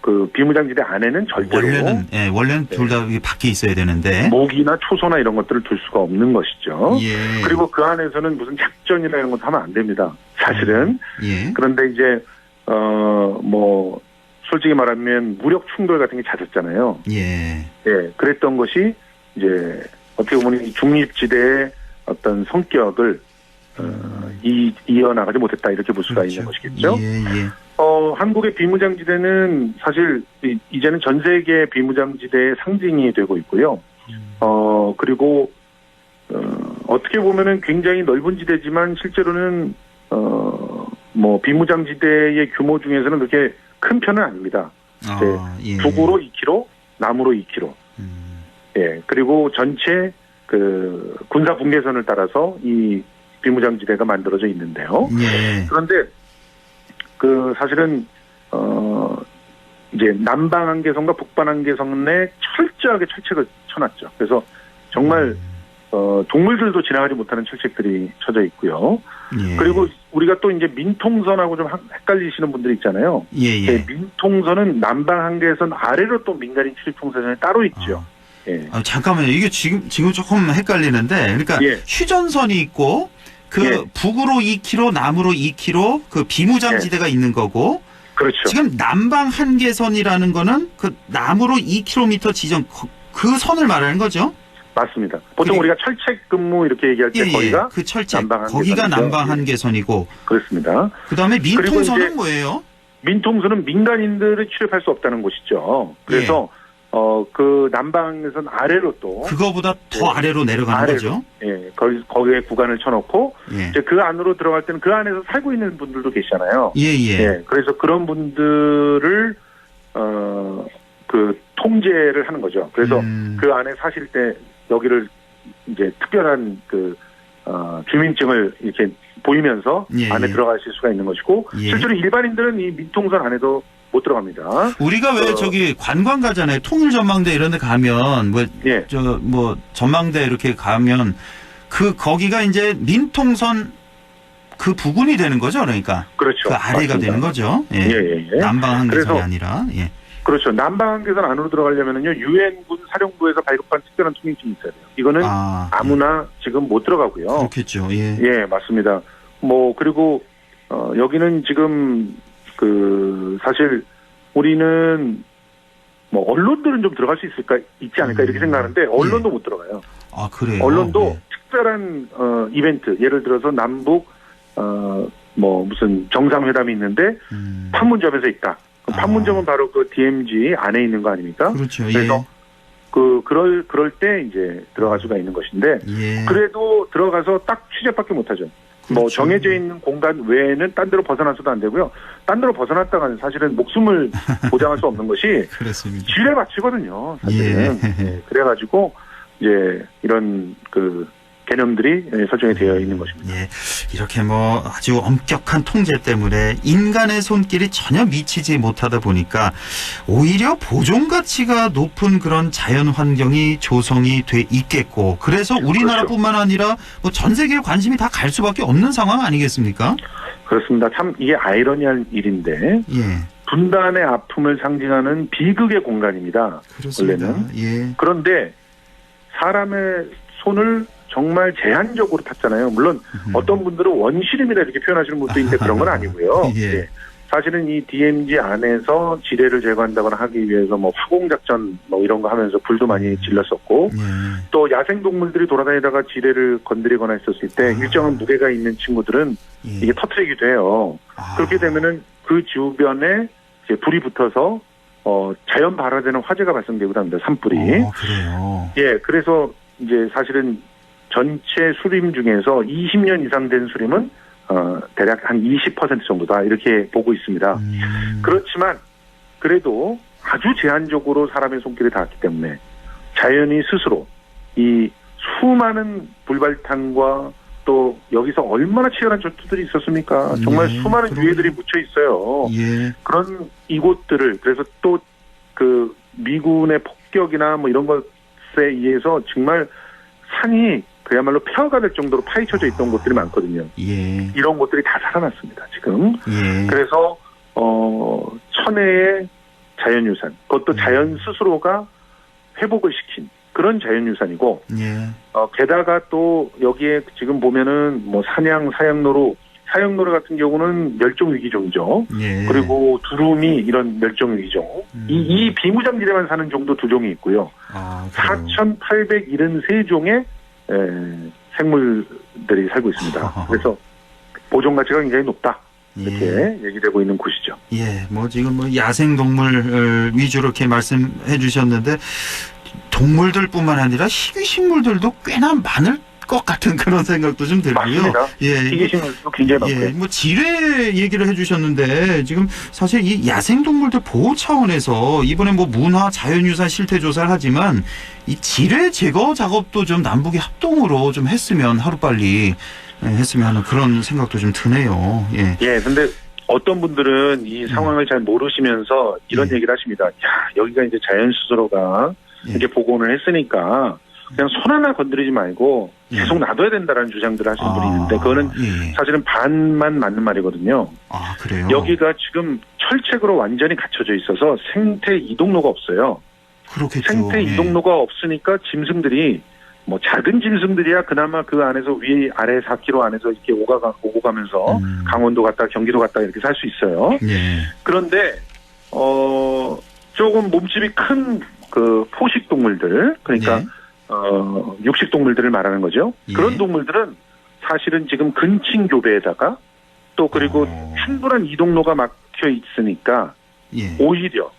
그 비무장지대 안에는 절대로 원래는 둘 다 밖에 있어야 되는데 목이나 초소나 이런 것들을 둘 수가 없는 것이죠. 예. 그리고 그 안에서는 무슨 작전이나 이런 것도 하면 안 됩니다. 사실은. 예. 그런데 이제 뭐 솔직히 말하면 무력 충돌 같은 게 잦았잖아요. 예. 예, 그랬던 것이 이제 어떻게 보면 이 중립지대의 어떤 성격을 이어나가지 못했다 이렇게 볼 수가 그렇죠. 있는 것이겠죠. 예, 예. 한국의 비무장지대는 사실 이제는 전 세계 비무장지대의 상징이 되고 있고요. 그리고 어떻게 보면은 굉장히 넓은 지대지만 실제로는 뭐 비무장지대의 규모 중에서는 그렇게 큰 편은 아닙니다. 예. 북으로 2km, 남으로 2km. 예, 그리고 전체 그 군사 분계선을 따라서 이 비무장지대가 만들어져 있는데요. 예. 그런데 그 사실은 이제 남방 한계선과 북방 한계선에 철저하게 철책을 쳐놨죠. 그래서 정말 동물들도 지나가지 못하는 철책들이 쳐져 있고요. 예. 그리고 우리가 또 이제 민통선하고 좀 헷갈리시는 분들이 있잖아요. 예. 네, 민통선은 남방 한계선 아래로 또 민간인 출입 통제선이 따로 있죠. 예. 잠깐만요. 이게 지금 조금 헷갈리는데, 그러니까 예. 휴전선이 있고 그 예. 북으로 2km, 남으로 2km 그 비무장지대가 있는 거고, 그렇죠. 지금 남방 한계선이라는 거는 그 남으로 2km 지점 그 선을 말하는 거죠? 맞습니다. 보통 우리가 철책 근무 이렇게 얘기할 때 거기가 그 철책 남방 거기가 한계선이죠. 남방 한계선이고. 그렇습니다. 그다음에 그리고 민통선은 이제 뭐예요? 민통선은 민간인들을 출입할 수 없다는 곳이죠. 그래서 그 남방에선 아래로 또 그거보다 더 아래로 내려가는 아래로, 거죠. 예, 거기에 구간을 쳐놓고 예. 이제 그 안으로 들어갈 때는 그 안에서 살고 있는 분들도 계시잖아요. 예. 그래서 그런 분들을 그 통제를 하는 거죠. 그래서 그 안에 사실 때 여기를 이제 특별한 그 주민증을 이렇게 보이면서 예, 안에 예. 들어가실 수가 있는 것이고 예. 실제로 일반인들은 이 민통선 안에도 못 들어갑니다. 우리가 왜 저기 관광 가잖아요. 통일전망대 이런 데 가면 예. 뭐 전망대 이렇게 가면 거기가 이제 민통선 그 부근이 되는 거죠. 그러니까. 그렇죠. 그 아래가 맞습니다. 되는 거죠. 예. 예. 남방 한계선이 그래서 아니라. 예. 그렇죠. 남방 한계선 안으로 들어가려면은요, 유엔군 사령부에서 발급한 특별한 통행증이 있어야 돼요. 이거는 아무나 지금 못 들어가고요. 그렇겠죠. 예. 예, 맞습니다. 뭐, 그리고, 여기는 지금, 사실, 우리는, 뭐, 언론들은 좀 들어갈 수 있지 않을까, 이렇게 생각하는데, 언론도 못 들어가요. 아, 그래요? 언론도 특별한, 이벤트, 예를 들어서 남북, 무슨 정상회담이 있는데, 판문점에서 있다. 그럼 판문점은 바로 그 DMZ 안에 있는 거 아닙니까? 그렇죠. 예. 그래서 그럴 때 이제 들어갈 수가 있는 것인데 예. 그래도 들어가서 딱 취재밖에 못 하죠. 그렇죠. 뭐 정해져 있는 공간 외에는 딴 데로 벗어나서도 안 되고요. 딴 데로 벗어났다가는 사실은 목숨을 보장할 수 없는 것이 그렇습니다. 지뢰 밭이거든요. 사실은. 예. 그래가지고 이제 이런 개념들이 설정이 되어 있는 것입니다. 예, 이렇게 뭐 아주 엄격한 통제 때문에 인간의 손길이 전혀 미치지 못하다 보니까 오히려 보존 가치가 높은 그런 자연 환경이 조성이 돼 있겠고 그래서 우리나라뿐만 아니라 뭐 전 세계에 관심이 다 갈 수밖에 없는 상황 아니겠습니까? 그렇습니다. 참 이게 아이러니한 일인데 예. 분단의 아픔을 상징하는 비극의 공간입니다. 그렇습니다. 원래는. 예. 그런데 사람의 손을 정말 제한적으로 탔잖아요. 물론 어떤 분들은 원시림이라 이렇게 표현하시는 분도 있는데 그런 건 아니고요. 예. 네. 사실은 이 DMZ 안에서 지뢰를 제거한다거나 하기 위해서 뭐 화공작전 뭐 이런 거 하면서 불도 많이 질렀었고 또 야생동물들이 돌아다니다가 지뢰를 건드리거나 했었을 때 일정한 무게가 있는 친구들은 이게 터트리기도 해요. 그렇게 되면은 그 주변에 이제 불이 붙어서 자연 발화되는 화재가 발생되기도 합니다. 산불이. 그래요. 예, 그래서 이제 사실은 전체 수림 중에서 20년 이상 된 수림은 대략 한 20% 정도다 이렇게 보고 있습니다. 그렇지만 그래도 아주 제한적으로 사람의 손길이 닿았기 때문에 자연이 스스로 이 수많은 불발탄과 또 여기서 얼마나 치열한 전투들이 있었습니까? 정말 수많은 유해들이 묻혀 있어요. 예. 그런 이곳들을 그래서 또 미군의 폭격이나 뭐 이런 것에 의해서 정말 산이 그야말로 폐허가 될 정도로 파헤쳐져 있던 곳들이 많거든요. 예. 이런 곳들이 다 살아났습니다, 지금. 예. 그래서, 천혜의 자연유산, 그것도 자연 스스로가 회복을 시킨 그런 자연유산이고, 예. 게다가 또 여기에 지금 보면은 뭐 사냥, 사형노루 같은 경우는 멸종위기종이죠. 예. 그리고 두루미 이런 멸종위기종. 이 비무장지대만 사는 종도 2종이 있고요. 4,873종의 생물들이 살고 있습니다. 그래서 보존 가치가 굉장히 높다. 이렇게 얘기되고 있는 곳이죠. 예, 뭐 지금 뭐 야생 동물 위주로 이렇게 말씀해 주셨는데 동물들뿐만 아니라 희귀 식물들도 꽤나 많을 것 같은 그런 생각도 좀 들고요. 맞습니다. 예, 희귀 식물도 굉장히 많고요. 예, 뭐 지뢰 얘기를 해주셨는데 지금 사실 이 야생 동물들 보호 차원에서 이번에 뭐 문화 자연유산 실태 조사를 하지만 이 지뢰 제거 작업도 좀 남북이 합동으로 좀 했으면 하루빨리 했으면 하는 그런 생각도 좀 드네요. 예. 예, 근데 어떤 분들은 이 상황을 잘 모르시면서 이런 얘기를 하십니다. 야, 여기가 이제 자연 스스로가 이렇게 복원을 했으니까 그냥 손 하나 건드리지 말고 계속 놔둬야 된다라는 주장들을 하시는 분이 있는데 그거는 사실은 반만 맞는 말이거든요. 아, 그래요? 여기가 지금 철책으로 완전히 갖춰져 있어서 생태 이동로가 없어요. 그렇겠죠. 생태 이동로가 없으니까 짐승들이 뭐 작은 짐승들이야 그나마 그 안에서 위 아래 4km 안에서 이렇게 오고 가면서 강원도 갔다 경기도 갔다 이렇게 살 수 있어요. 예. 그런데 조금 몸집이 큰 그 포식 동물들 그러니까 육식 동물들을 말하는 거죠. 그런 동물들은 사실은 지금 근친 교배에다가 또 그리고 충분한 이동로가 막혀 있으니까 오히려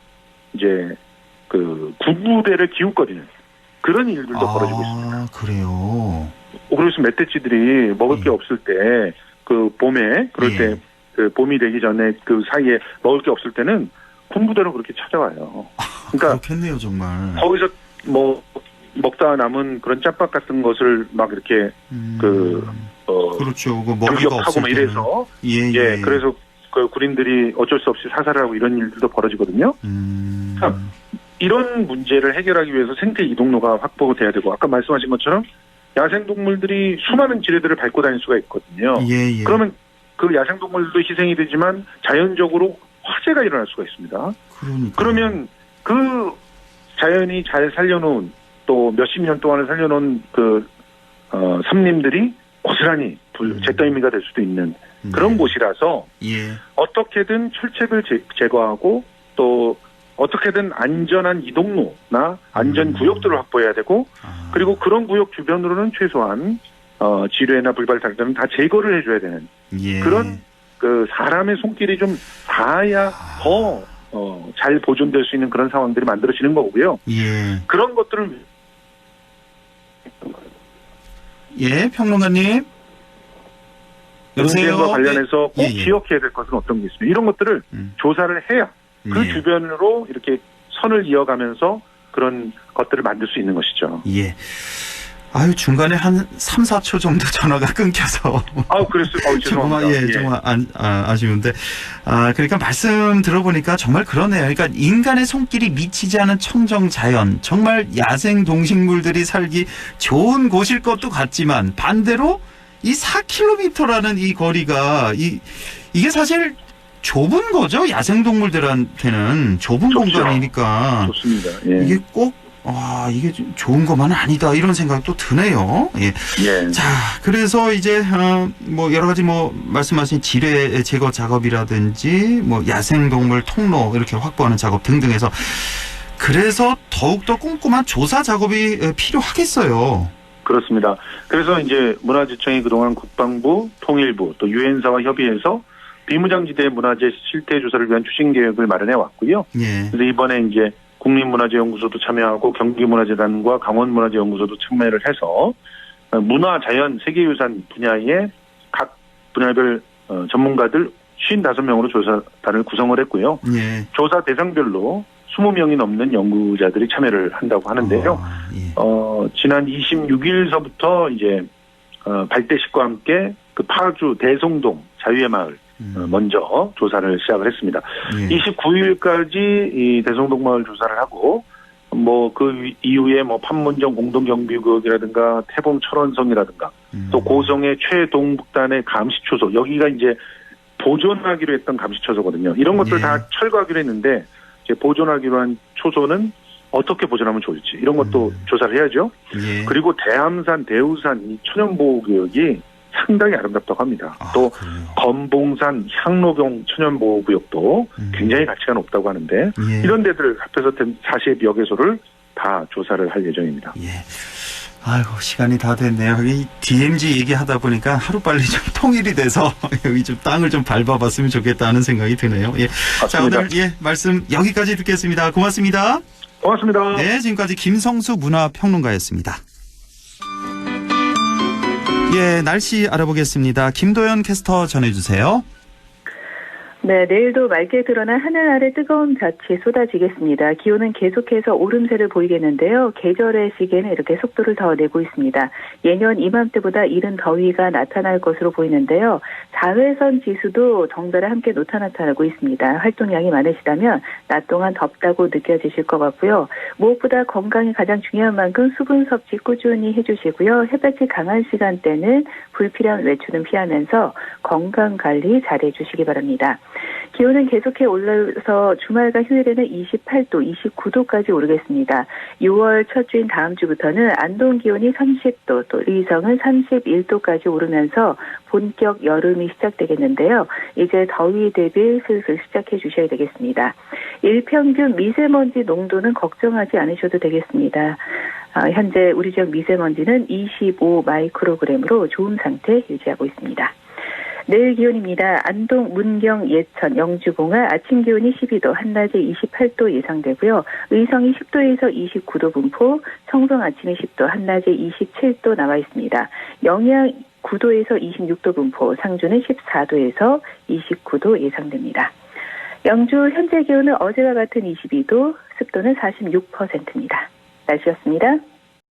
이제 그 군부대를 기웃거리는 그런 일들도 벌어지고 있습니다. 아, 그래요. 그래서 멧돼지들이 먹을 게 없을 때 그 봄에 그럴 때 그 봄이 되기 전에 그 사이에 먹을 게 없을 때는 군부대로 그렇게 찾아와요. 그러니까 그렇겠네요, 정말. 거기서 뭐 먹다 남은 그런 짬밥 같은 것을 막 이렇게 그렇죠. 그 먹을 거 공격하고 없을 막 때는. 이래서 예. 그래서 그 군인들이 어쩔 수 없이 사살을 하고 이런 일들도 벌어지거든요. 이런 문제를 해결하기 위해서 생태 이동로가 확보돼야 되고 아까 말씀하신 것처럼 야생동물들이 수많은 지뢰들을 밟고 다닐 수가 있거든요. 예. 그러면 그 야생동물들도 희생이 되지만 자연적으로 화재가 일어날 수가 있습니다. 그러면 그 자연이 잘 살려놓은 또 몇십 년 동안을 살려놓은 그 삼림들이 고스란히 잿더미가 될 수도 있는 그런 곳이라서 어떻게든 철책을 제거하고 또 어떻게든 안전한 이동로나 안전구역들을 확보해야 되고 그리고 그런 구역 주변으로는 최소한 지뢰나 불발달들은 다 제거를 해줘야 되는 그런 그 사람의 손길이 좀 닿아야 더 잘 보존될 수 있는 그런 상황들이 만들어지는 거고요. 그런 것들을 평론가님. 문제와 관련해서 꼭 기억해야 될 것은 어떤 게 있습니다. 이런 것들을 조사를 해야 그 주변으로 이렇게 선을 이어가면서 그런 것들을 만들 수 있는 것이죠. 예. 아유, 중간에 한 3, 4초 정도 전화가 끊겨서. 그랬어요. 죄송합니다. 정말 아쉬운데. 그러니까 말씀 들어보니까 정말 그러네요. 그러니까 인간의 손길이 미치지 않은 청정 자연, 정말 야생 동식물들이 살기 좋은 곳일 것도 같지만 반대로 이 4km라는 이 거리가 이게 사실 좁은 거죠. 야생동물들한테는 좁은 공간이니까. 좋습니다. 이게 꼭 이게 좋은 것만은 아니다 이런 생각도 드네요. 자, 그래서 이제 뭐 여러 가지 뭐 말씀하신 지뢰 제거 작업이라든지 뭐 야생동물 통로 이렇게 확보하는 작업 등등해서 그래서 더욱더 꼼꼼한 조사 작업이 필요하겠어요. 그렇습니다. 그래서 이제 문화재청이 그동안 국방부, 통일부, 또 유엔사와 협의해서 비무장지대 문화재 실태 조사를 위한 추진 계획을 마련해 왔고요. 그래서 이번에 이제 국립문화재연구소도 참여하고 경기문화재단과 강원문화재연구소도 참여를 해서 문화, 자연, 세계유산 분야의 각 분야별 전문가들 55명으로 조사단을 구성을 했고요. 조사 대상별로 20명이 넘는 연구자들이 참여를 한다고 하는데요. 지난 26일서부터 이제 발대식과 함께 그 파주 대송동 자유의 마을 먼저 조사를 시작을 했습니다. 29일까지 이 대성동마을 조사를 하고 그 이후에 판문점 공동경비구역이라든가 태봉 철원성이라든가 또 고성의 최동북단의 감시초소 여기가 이제 보존하기로 했던 감시초소거든요. 이런 것들 다 철거하기로 했는데 이제 보존하기로 한 초소는 어떻게 보존하면 좋을지 이런 것도 조사를 해야죠. 그리고 대함산, 대우산 이 천연보호구역이 상당히 아름답다고 합니다. 또 건봉산, 향로병 천연보호구역도 굉장히 가치가 높다고 하는데 이런 데들 합해서 40여 개소를 다 조사를 할 예정입니다. 아이고 시간이 다 됐네요. 이 DMZ 얘기하다 보니까 하루빨리 좀 통일이 돼서 여기 좀 땅을 좀 밟아봤으면 좋겠다는 생각이 드네요. 자 오늘 말씀 여기까지 듣겠습니다. 고맙습니다. 고맙습니다. 네, 지금까지 김성수 문화평론가였습니다. 날씨 알아보겠습니다. 김도연 캐스터 전해주세요. 네, 내일도 맑게 드러난 하늘 아래 뜨거운 볕이 쏟아지겠습니다. 기온은 계속해서 오름세를 보이겠는데요. 계절의 시계는 이렇게 속도를 더 내고 있습니다. 예년 이맘때보다 이른 더위가 나타날 것으로 보이는데요. 자외선 지수도 덩달아 함께 나타나고 있습니다. 활동량이 많으시다면 낮 동안 덥다고 느껴지실 것 같고요. 무엇보다 건강이 가장 중요한 만큼 수분 섭취 꾸준히 해주시고요. 햇볕이 강한 시간대는 불필요한 외출은 피하면서 건강관리 잘해 주시기 바랍니다. 기온은 계속해 올라서 주말과 휴일에는 28도, 29도까지 오르겠습니다. 6월 첫 주인 다음 주부터는 안동 기온이 30도, 또 의성은 31도까지 오르면서 본격 여름이 시작되겠는데요. 이제 더위 대비 슬슬 시작해 주셔야 되겠습니다. 일평균 미세먼지 농도는 걱정하지 않으셔도 되겠습니다. 현재 우리 지역 미세먼지는 25 마이크로그램으로 좋은 상태 유지하고 있습니다. 내일 기온입니다. 안동, 문경, 예천, 영주봉화 아침 기온이 12도, 한낮에 28도 예상되고요. 의성이 10도에서 29도 분포, 청송 아침에 10도, 한낮에 27도 나와 있습니다. 영양 9도에서 26도 분포, 상주는 14도에서 29도 예상됩니다. 영주 현재 기온은 어제와 같은 22도, 습도는 46%입니다. 날씨였습니다.